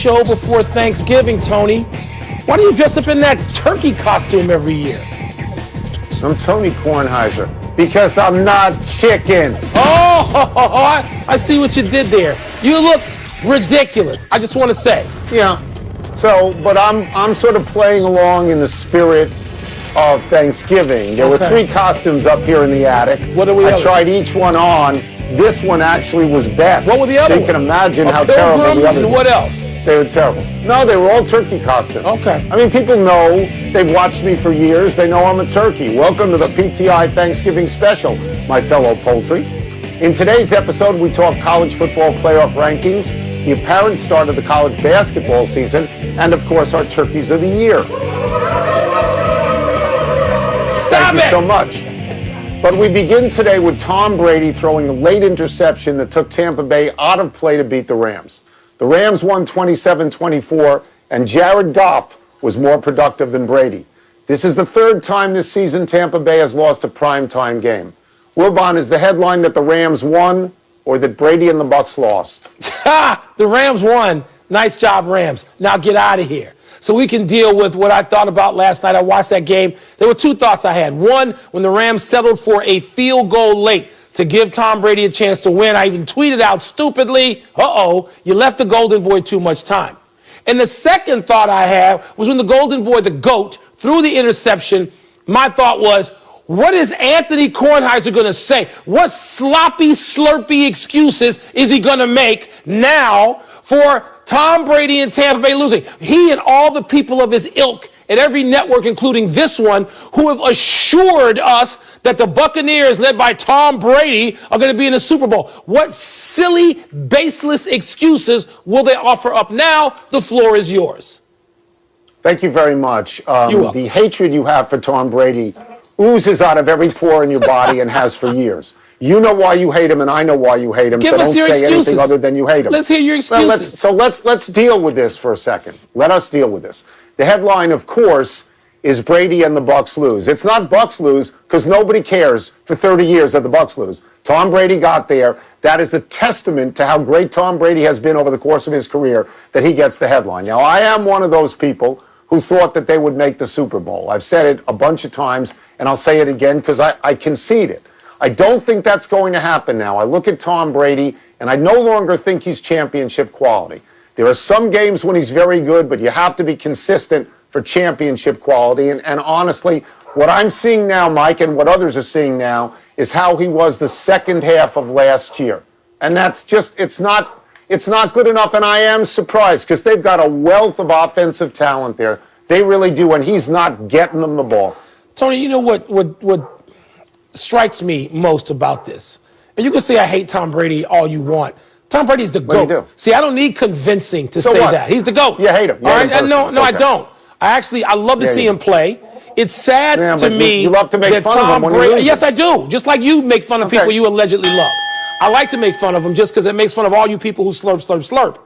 show before Thanksgiving, Tony. Why do you dress up in that turkey costume every year? I'm Tony Kornheiser because I'm not chicken. Oh, I see what you did there. You look ridiculous, I just want to say. Yeah. So, but I'm sort of playing along in the spirit of Thanksgiving. There were 3 costumes up here in the attic. What are we? I tried each one on. This one actually was best. What were the other So you can imagine how terrible the other. What else? They were terrible. No, they were all turkey costumes. Okay. I mean, people know. They've watched me for years. They know I'm a turkey. Welcome to the PTI Thanksgiving special, my fellow poultry. In today's episode, we talk college football playoff rankings, the apparent start of the college basketball season, and of course, our turkeys of the year. Thank you so much. But we begin today with Tom Brady throwing a late interception that took Tampa Bay out of play to beat the Rams. The Rams won 27-24, and Jared Goff was more productive than Brady. This is the 3rd time this season Tampa Bay has lost a primetime game. Wilbon, is the headline that the Rams won or that Brady and the Bucs lost? The Rams won. Nice job, Rams. Now get out of here. So we can deal with what I thought about last night. I watched that game. There were 2 thoughts I had. One, when the Rams settled for a field goal late to give Tom Brady a chance to win, I even tweeted out stupidly, you left the Golden Boy too much time. And the second thought I had was when the Golden Boy, the GOAT, threw the interception, my thought was, what is Anthony Kornheiser going to say? What sloppy, slurpy excuses is he going to make now for Tom Brady and Tampa Bay losing? He and all the people of his ilk at every network, including this one, who have assured us that the Buccaneers, led by Tom Brady, are going to be in the Super Bowl. What silly, baseless excuses will they offer up now? The floor is yours. Thank you very much. You're welcome. The hatred you have for Tom Brady oozes out of every pore in your body and has for years. You know why you hate him, and I know why you hate him. Give so us don't your say excuses. anything other than you hate him. Let's hear your excuses. Well, let's deal with this for a second. Let us deal with this. The headline, of course, is Brady and the Bucs lose. It's not Bucs lose because nobody cares for 30 years that the Bucs lose. Tom Brady got there. That is the testament to how great Tom Brady has been over the course of his career that he gets the headline. Now, I am one of those people who thought that they would make the Super Bowl. I've said it a bunch of times, and I'll say it again because I concede it. I don't think that's going to happen now. I look at Tom Brady, and I no longer think he's championship quality. There are some games when he's very good, but you have to be consistent for championship quality. And honestly, what I'm seeing now, Mike, and what others are seeing now, is how he was the second half of last year. And that's just, it's not good enough, and I am surprised because they've got a wealth of offensive talent there. They really do, and he's not getting them the ball. Tony, you know what strikes me most about this? And you can say I hate Tom Brady all you want. Tom Brady's the GOAT. What do you do? See, I don't need convincing to So say what? that. He's the GOAT. You hate him. You All hate right? him No, personally. I don't. I love to see him play. It's sad to me you love to make that fun of Tom him when he Brady. loses. Yes, I do. Just like you make fun of people you allegedly love. I like to make fun of him just because it makes fun of all you people who slurp.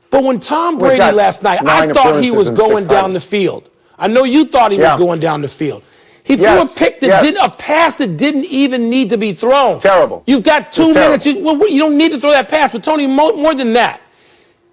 But when Tom Brady last night, I thought he was going down the field. I know you thought he was going down the field. He threw a pick a pass that didn't even need to be thrown. Terrible. You've got 2 minutes. You don't need to throw that pass. But Tony, more than that,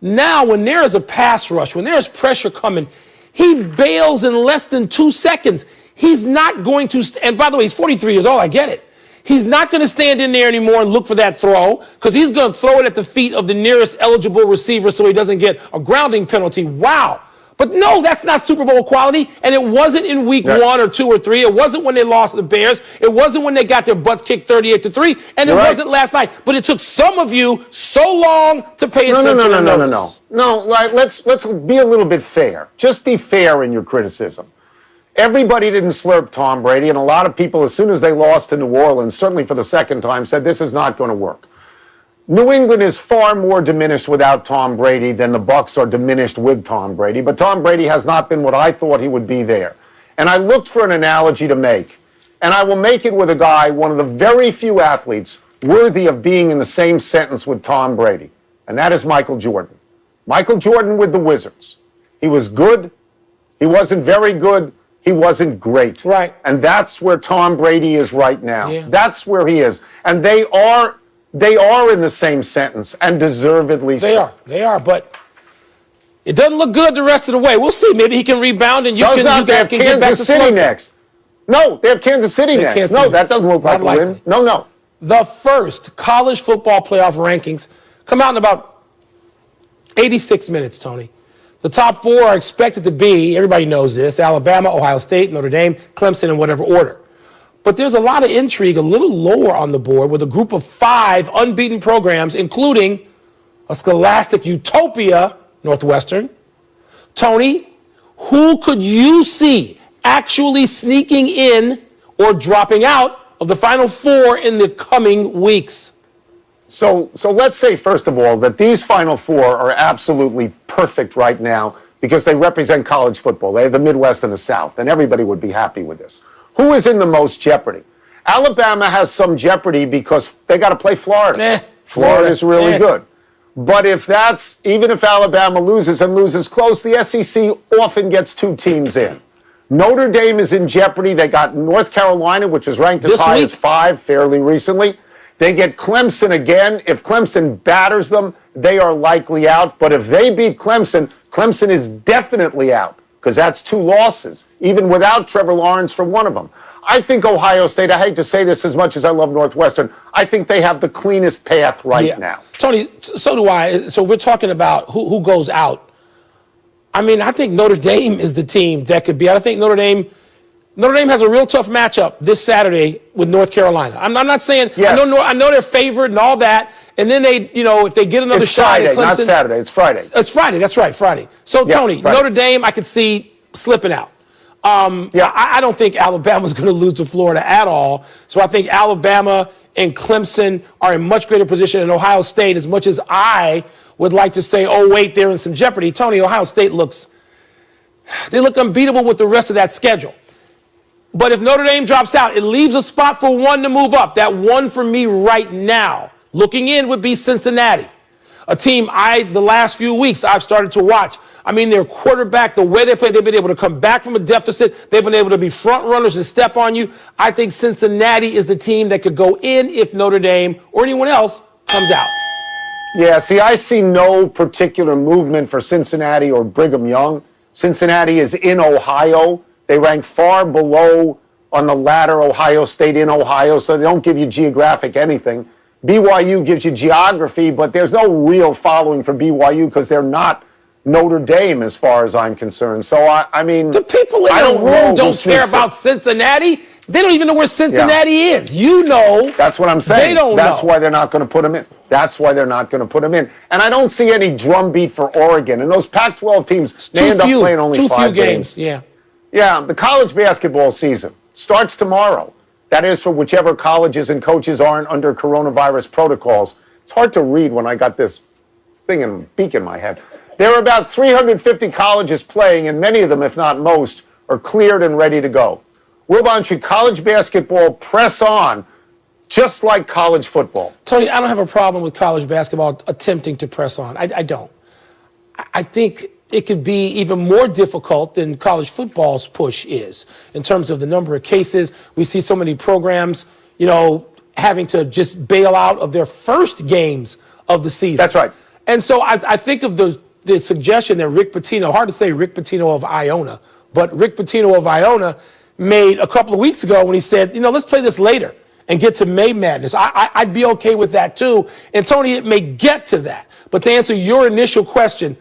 now when there is a pass rush, when there is pressure coming, he bails in less than 2 seconds. He's not going to, and by the way, he's 43 years old. I get it. He's not going to stand in there anymore and look for that throw because he's going to throw it at the feet of the nearest eligible receiver so he doesn't get a grounding penalty. Wow. But no, that's not Super Bowl quality, and it wasn't in week 1 or 2 or 3. It wasn't when they lost to the Bears. It wasn't when they got their butts kicked 38-3, and it wasn't last night. But it took some of you so long to pay attention. No, let's be a little bit fair. Just be fair in your criticism. Everybody didn't slurp Tom Brady, and a lot of people, as soon as they lost to New Orleans, certainly for the second time, said this is not going to work. New England is far more diminished without Tom Brady than the Bucs are diminished with Tom Brady, but Tom Brady has not been what I thought he would be there. And I looked for an analogy to make, and I will make it with a guy, one of the very few athletes worthy of being in the same sentence with Tom Brady, and that is Michael Jordan. Michael Jordan with the Wizards. He was good. He wasn't very good. He wasn't great. Right. And that's where Tom Brady is right now. Yeah. That's where he is. And they are in the same sentence, and deservedly so. They are, but It doesn't look good the rest of the way. We'll see. Maybe he can rebound and you They guys have can get back to Kansas City next. No, they have Kansas City next. Kansas No, City that doesn't look like a win. No. The first college football playoff rankings come out in about 86 minutes, Tony. The top 4 are expected to be, everybody knows this, Alabama, Ohio State, Notre Dame, Clemson, in whatever order. But there's a lot of intrigue a little lower on the board with a group of 5 unbeaten programs, including a scholastic utopia, Northwestern. Tony, who could you see actually sneaking in or dropping out of the Final 4 in the coming weeks? So let's say, first of all, that these Final 4 are absolutely perfect right now because they represent college football. They have the Midwest and the South, and everybody would be happy with this. Who is in the most jeopardy? Alabama has some jeopardy because they got to play Florida. Florida is really good. But even if Alabama loses and loses close, the SEC often gets 2 teams in. Notre Dame is in jeopardy. They got North Carolina, which was ranked as high as 5 fairly recently. They get Clemson again. If Clemson batters them, they are likely out. But if they beat Clemson, Clemson is definitely out because that's 2 losses, even without Trevor Lawrence for one of them. I think Ohio State, I hate to say this as much as I love Northwestern, I think they have the cleanest path right now. Tony, so do I. So we're talking about who goes out. I mean, I think Notre Dame is the team that could be. I think Notre Dame has a real tough matchup this Saturday with North Carolina. I'm not saying yes. I know they're favored and all that, and then they, if they get another shot at Clemson, not Saturday. It's Friday. It's Friday. That's right, Friday. So Tony, Friday. Notre Dame, I could see slipping out. I don't think Alabama's going to lose to Florida at all. So I think Alabama and Clemson are in much greater position than Ohio State. As much as I would like to say, oh wait, they're in some jeopardy. Tony, Ohio State look unbeatable with the rest of that schedule. But if Notre Dame drops out, it leaves a spot for one to move up. That one for me right now, looking in, would be Cincinnati, a team the last few weeks I've started to watch. I mean, their quarterback, the way they play, they've been able to come back from a deficit. They've been able to be front runners and step on you. I think Cincinnati is the team that could go in if Notre Dame or anyone else comes out. Yeah, see, I see no particular movement for Cincinnati or Brigham Young. Cincinnati is in Ohio. They rank far below on the ladder, Ohio State in Ohio, so they don't give you geographic anything. BYU gives you geography, but there's no real following for BYU because they're not Notre Dame as far as I'm concerned. So, I mean... The people in the room don't care about Cincinnati. They don't even know where Cincinnati is. You know. That's what I'm saying. They don't know. That's why they're not going to put them in. That's why they're not going to put them in. And I don't see any drumbeat for Oregon. And those Pac-12 teams, they end up playing only 5 games. Yeah, the college basketball season starts tomorrow. That is for whichever colleges and coaches aren't under coronavirus protocols. It's hard to read when I got this thing and beak in my head. There are about 350 colleges playing, and many of them, if not most, are cleared and ready to go. Wilbon, should college basketball press on just like college football? Tony, I don't have a problem with college basketball attempting to press on. I don't. I think it could be even more difficult than college football's push is in terms of the number of cases. We see so many programs, having to just bail out of their first games of the season. That's right. And so I think of the suggestion that Rick Pitino, hard to say Rick Pitino of Iona, but Rick Pitino of Iona made a couple of weeks ago when he said, let's play this later and get to May Madness. I'd be okay with that too. And Tony, it may get to that. But to answer your initial question,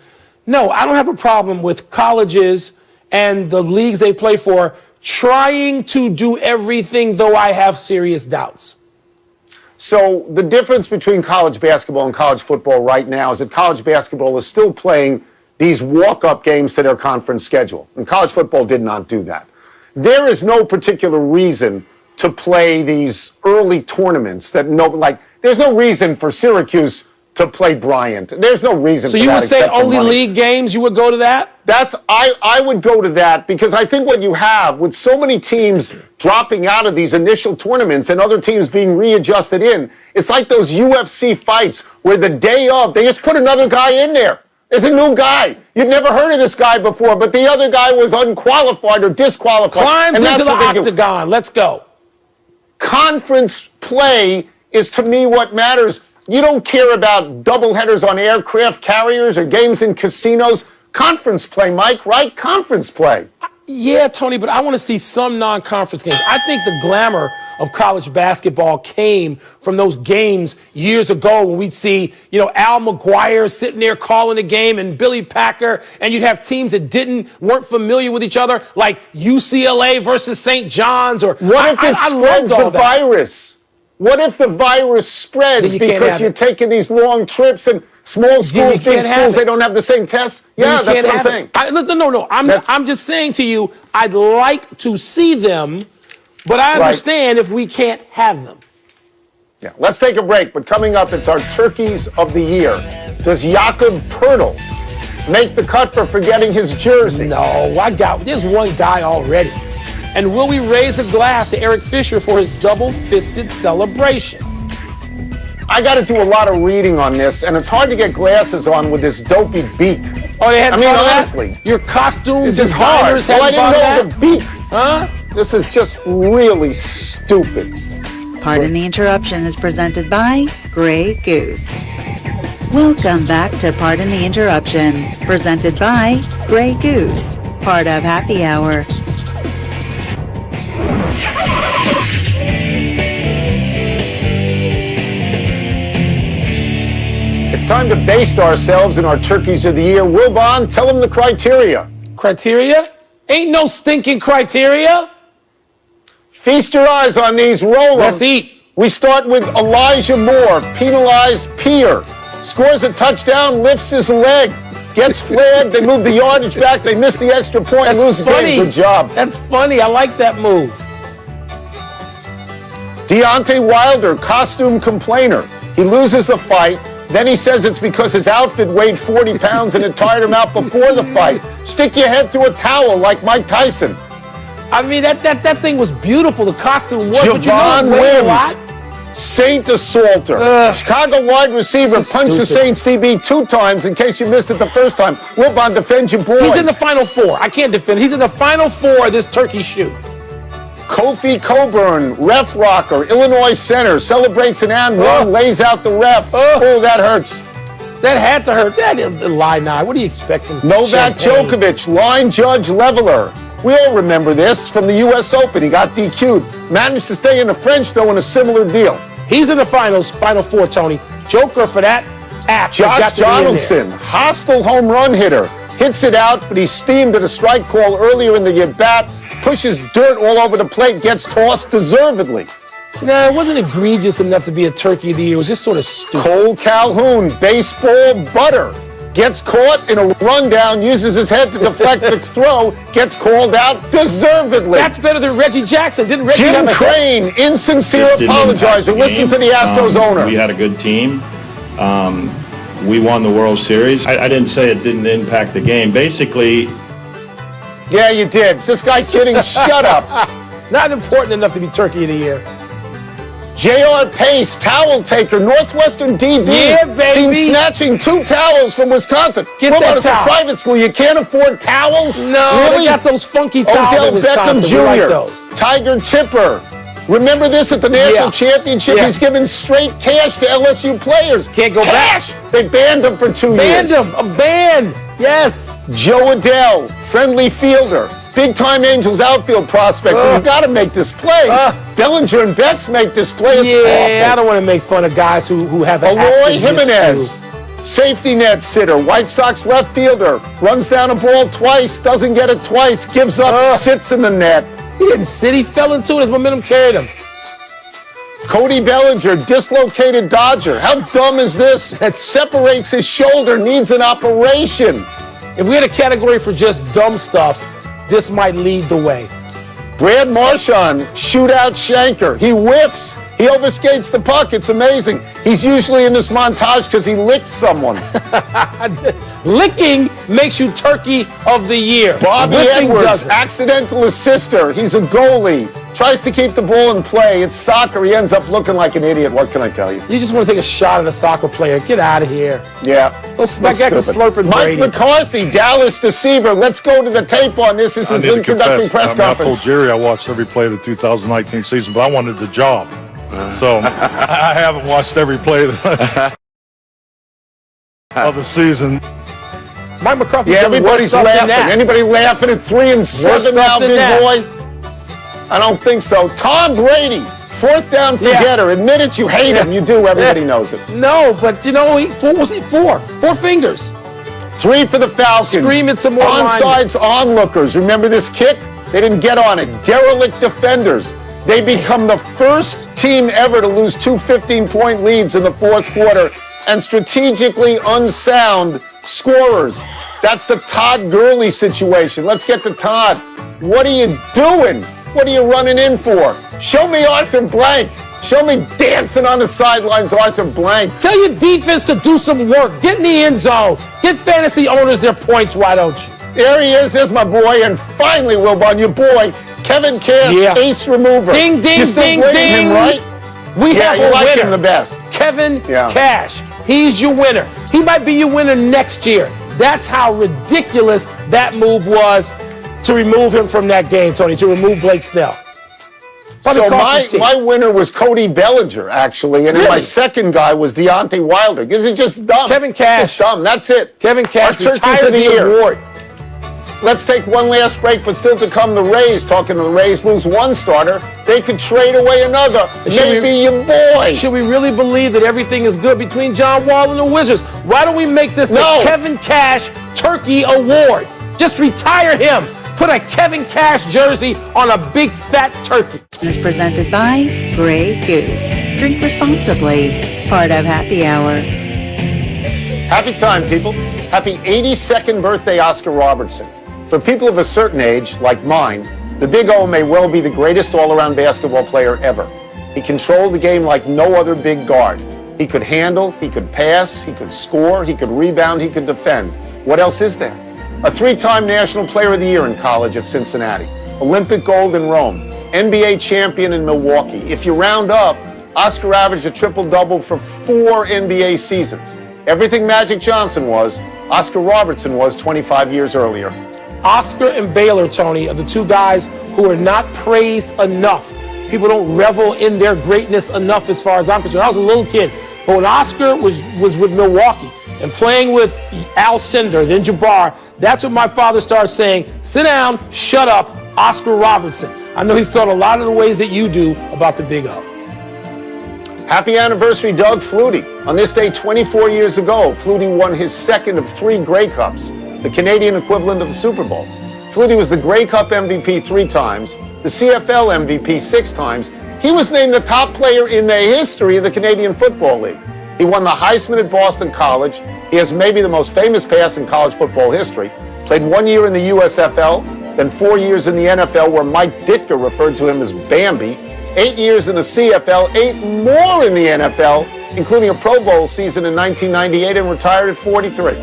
no, I don't have a problem with colleges and the leagues they play for trying to do everything, though I have serious doubts. So the difference between college basketball and college football right now is that college basketball is still playing these walk-up games to their conference schedule. And college football did not do that. There is no particular reason to play these early tournaments there's no reason for Syracuse to play Bryant. There's no reason for that. So you would say only league games, you would go to that? I would go to that because I think what you have with so many teams dropping out of these initial tournaments and other teams being readjusted in, it's like those UFC fights where the day of, they just put another guy in there. There's a new guy. You'd never heard of this guy before, but the other guy was unqualified or disqualified. Climbs into the octagon. Let's go. Conference play is, to me, what matters. You don't care about doubleheaders on aircraft carriers or games in casinos. Conference play, Mike, right? Conference play. Yeah, Tony, but I want to see some non-conference games. I think the glamour of college basketball came from those games years ago when we'd see, Al McGuire sitting there calling the game and Billy Packer, and you'd have teams that weren't familiar with each other, like UCLA versus St. John's. Or what if it spreads the virus? What if the virus spreads because you're taking these long trips and small schools, big schools, they don't have the same tests? Yeah, that's what I'm saying. No. I'm just saying to you, I'd like to see them, but I understand if we can't have them. Yeah, let's take a break. But coming up, it's our Turkeys of the Year. Does Jakob Poeltl make the cut for forgetting his jersey? No, there's one guy already. And will we raise a glass to Eric Fisher for his double-fisted celebration? I got to do a lot of reading on this, and it's hard to get glasses on with this dopey beak. Oh, they had honestly. That? Your costume designers had I didn't know the beak. Huh? This is just really stupid. Pardon the Interruption is presented by Grey Goose. Welcome back to Pardon the Interruption, presented by Grey Goose, part of Happy Hour. It's time to baste ourselves in our Turkeys of the Year. Wilbon, tell them the criteria. Criteria? Ain't no stinking criteria. Feast your eyes on these. Roll 'em. Let's eat. We start with Elijah Moore, penalized peer. Scores a touchdown, lifts his leg, gets flagged, they move the yardage back, they miss the extra point, lose the game. Good job. That's funny. I like that move. Deontay Wilder, costume complainer. He loses the fight. Then he says it's because his outfit weighed 40 pounds and it tired him out before the fight. Stick your head through a towel like Mike Tyson. I mean, that thing was beautiful. The costume was, Javon but a lot. Saint assaulter. Chicago wide receiver punched the Saints DB 2 times in case you missed it the first time. Wilbon, defend your boy. He's in the Final Four. I can't defend. He's in the Final Four of this turkey shoot. Kofi Coburn, ref rocker, Illinois center, celebrates an and one, lays out the ref. Oh, that hurts. That had to hurt. That didn't lie now. What are you expecting? Novak Djokovic, line judge leveler. We all remember this from the U.S. Open. He got DQ'd. Managed to stay in the French, though, in a similar deal. He's in the finals, Final Four, Tony. Joker for that act. Josh Donaldson, hostile home run hitter. Hits it out, but he's steamed at a strike call earlier in the at-bat. Pushes dirt all over the plate, gets tossed deservedly. Nah, it wasn't egregious enough to be a Turkey of the Year. It was just sort of stupid. Cole Calhoun, baseball butter. Gets caught in a rundown, uses his head to deflect the throw, gets called out deservedly. That's better than Reggie Jackson. Didn't Reggie Jim Crane, insincere apologizer. Listen to the Astros owner. We had a good team. We won the World Series. I didn't say it didn't impact the game. Basically... Yeah, you did. Is this guy kidding? Shut up. Not important enough to be Turkey of the Year. J.R. Pace, towel taker, Northwestern DB. Yeah, baby. Seen snatching 2 towels from Wisconsin. Get Hold that on, it's towel. a private school. You can't afford towels? No, really? They got those funky towels Odell in Wisconsin. Beckham We like Jr., those. Tiger Tipper. Remember this at the National Championship? Yeah. He's giving straight cash to LSU players. Can't go cash. back. They banned him for 2 years. Banned him. A ban. Yes. Joe Adell, friendly fielder. Big-time Angels outfield prospect. You've got to make this play. Bellinger and Betts make this play. It's awful. I don't want to make fun of guys who have an Eloy Jimenez, safety net sitter, White Sox left fielder, runs down a ball twice, doesn't get it twice, gives up, sits in the net. He didn't sit. He fell into it. His momentum carried him. Cody Bellinger, dislocated Dodger. How dumb is this? That separates his shoulder, needs an operation. If we had a category for just dumb stuff, this might lead the way. Brad Marchand, shootout shanker. He whiffs. He overskates the puck. It's amazing. He's usually in this montage because he licked someone. Licking makes you Turkey of the Year. Bobby Edwards, accidental assister. He's a goalie. Tries to keep the ball in play. It's soccer. He ends up looking like an idiot. What can I tell you? You just want to take a shot at a soccer player. Get out of here. Yeah. Back at the slurping Mike Brady. McCarthy, Dallas deceiver. Let's go to the tape on this. This is his introductory press conference. I told Jerry I watched every play of the 2019 season, but I wanted the job. So I haven't watched every play of the season. Mike McCarthy. Yeah, everybody's laughing. Anybody laughing at 3-7 now, big boy? I don't think so. Tom Brady, fourth down forgetter. Admit it, you hate him. You do. Everybody knows it. No, but was he four? 4 fingers. 3 for the Falcons. Scream at some more Onsides, onlookers. Remember this kick? They didn't get on it. Derelict defenders. They become the first team ever to lose 2 15-point leads in the fourth quarter, and strategically unsound scorers. That's the Todd Gurley situation. Let's get to Todd. What are you doing? What are you running in for? Show me Arthur Blank. Show me dancing on the sidelines, Arthur Blank. Tell your defense to do some work. Get in the end zone. Get fantasy owners their points, why don't you? There he is. There's my boy. And finally, Wilbon, your boy, Kevin Cash, ace remover. Ding, ding, you still ding, blame ding. him, right? We have a like winner. him the best. Kevin Cash. He's your winner. He might be your winner next year. That's how ridiculous that move was to remove him from that game, Tony, to remove Blake Snell. So my winner was Cody Bellinger, actually, and then my second guy was Deontay Wilder. Because it's just dumb. Kevin Cash. It's dumb. That's it. Kevin Cash retired the award. Let's take one last break, but still to come, the Rays. Talking to the Rays, lose one starter, they could trade away another. Maybe your boy. Should we really believe that everything is good between John Wall and the Wizards? Why don't we make this the Kevin Cash Turkey Award? Just retire him. Put a Kevin Cash jersey on a big fat turkey. Is presented by Grey Goose. Drink responsibly. Part of Happy Hour. Happy time, people. Happy 82nd birthday, Oscar Robertson. For people of a certain age, like mine, the Big O may well be the greatest all-around basketball player ever. He controlled the game like no other big guard. He could handle, he could pass, he could score, he could rebound, he could defend. What else is there? A 3-time National Player of the Year in college at Cincinnati. Olympic gold in Rome. NBA champion in Milwaukee. If you round up, Oscar averaged a triple-double for 4 NBA seasons. Everything Magic Johnson was, Oscar Robertson was 25 years earlier. Oscar and Baylor, Tony, are the 2 guys who are not praised enough. People don't revel in their greatness enough as far as I'm concerned. I was a little kid, but when Oscar was with Milwaukee and playing with Al Cindor, then Jabbar, that's when my father started saying, sit down, shut up, Oscar Robertson. I know he felt a lot of the ways that you do about the Big O. Happy anniversary, Doug Flutie. On this day 24 years ago, Flutie won his second of 3 Grey Cups, the Canadian equivalent of the Super Bowl. Flutie was the Grey Cup MVP 3 times, the CFL MVP 6 times. He was named the top player in the history of the Canadian Football League. He won the Heisman at Boston College. He has maybe the most famous pass in college football history. Played 1 year in the USFL, then 4 years in the NFL, where Mike Ditka referred to him as Bambi. 8 years in the CFL, 8 more in the NFL, including a Pro Bowl season in 1998, and retired at 43.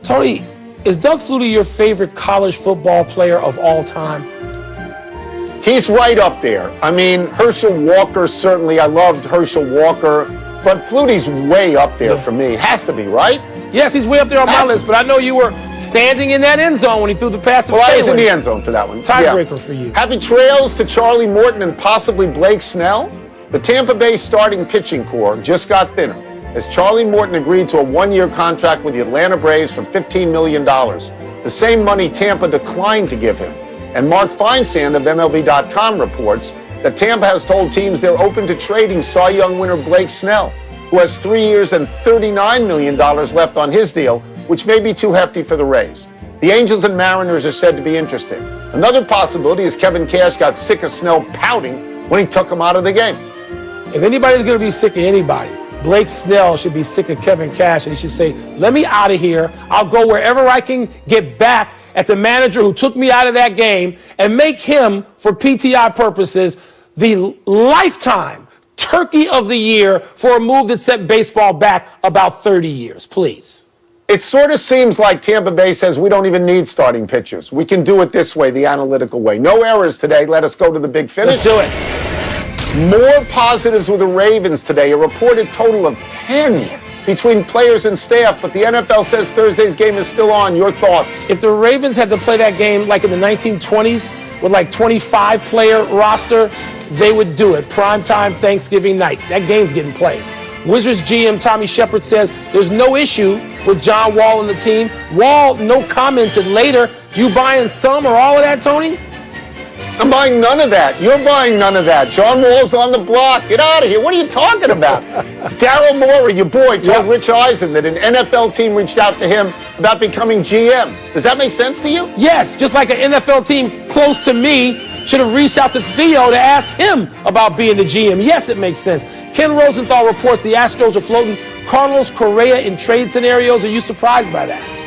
Tony, is Doug Flutie your favorite college football player of all time? He's right up there. I mean, Herschel Walker, certainly. I loved Herschel Walker. But Flutie's way up there for me. Has to be, right? Yes, he's way up there on my list, but I know you were standing in that end zone when he threw the pass to Phelan. Well, I was in the end zone for that one. Tiebreaker for you. Happy trails to Charlie Morton and possibly Blake Snell. The Tampa Bay starting pitching core just got thinner as Charlie Morton agreed to a 1-year contract with the Atlanta Braves for $15 million, the same money Tampa declined to give him. And Mark Feinsand of MLB.com reports that Tampa has told teams they're open to trading Cy Young winner Blake Snell, who has 3 years and $39 million left on his deal, which may be too hefty for the Rays. The Angels and Mariners are said to be interested. Another possibility is Kevin Cash got sick of Snell pouting when he took him out of the game. If anybody's going to be sick of anybody, Blake Snell should be sick of Kevin Cash, and he should say, let me out of here. I'll go wherever I can get back at the manager who took me out of that game and make him, for PTI purposes, the lifetime Turkey of the Year for a move that set baseball back about 30 years, please. It sort of seems like Tampa Bay says we don't even need starting pitchers. We can do it this way, the analytical way. No errors today. Let us go to the big finish. Let's do it. More positives with the Ravens today, a reported total of 10 between players and staff, but the NFL says Thursday's game is still on. Your thoughts? If the Ravens had to play that game like in the 1920s with like 25-player roster, they would do it. Primetime Thanksgiving night. That game's getting played. Wizards GM Tommy Shepard says there's no issue with John Wall and the team. Wall, no comments, and later, you buying some or all of that, Tony? I'm buying none of that. You're buying none of that. John Wall's on the block. Get out of here. What are you talking about? Daryl Morey, your boy, told Rich Eisen that an NFL team reached out to him about becoming GM. Does that make sense to you? Yes, just like an NFL team close to me should have reached out to Theo to ask him about being the GM. Yes, it makes sense. Ken Rosenthal reports the Astros are floating Carlos Correa in trade scenarios. Are you surprised by that?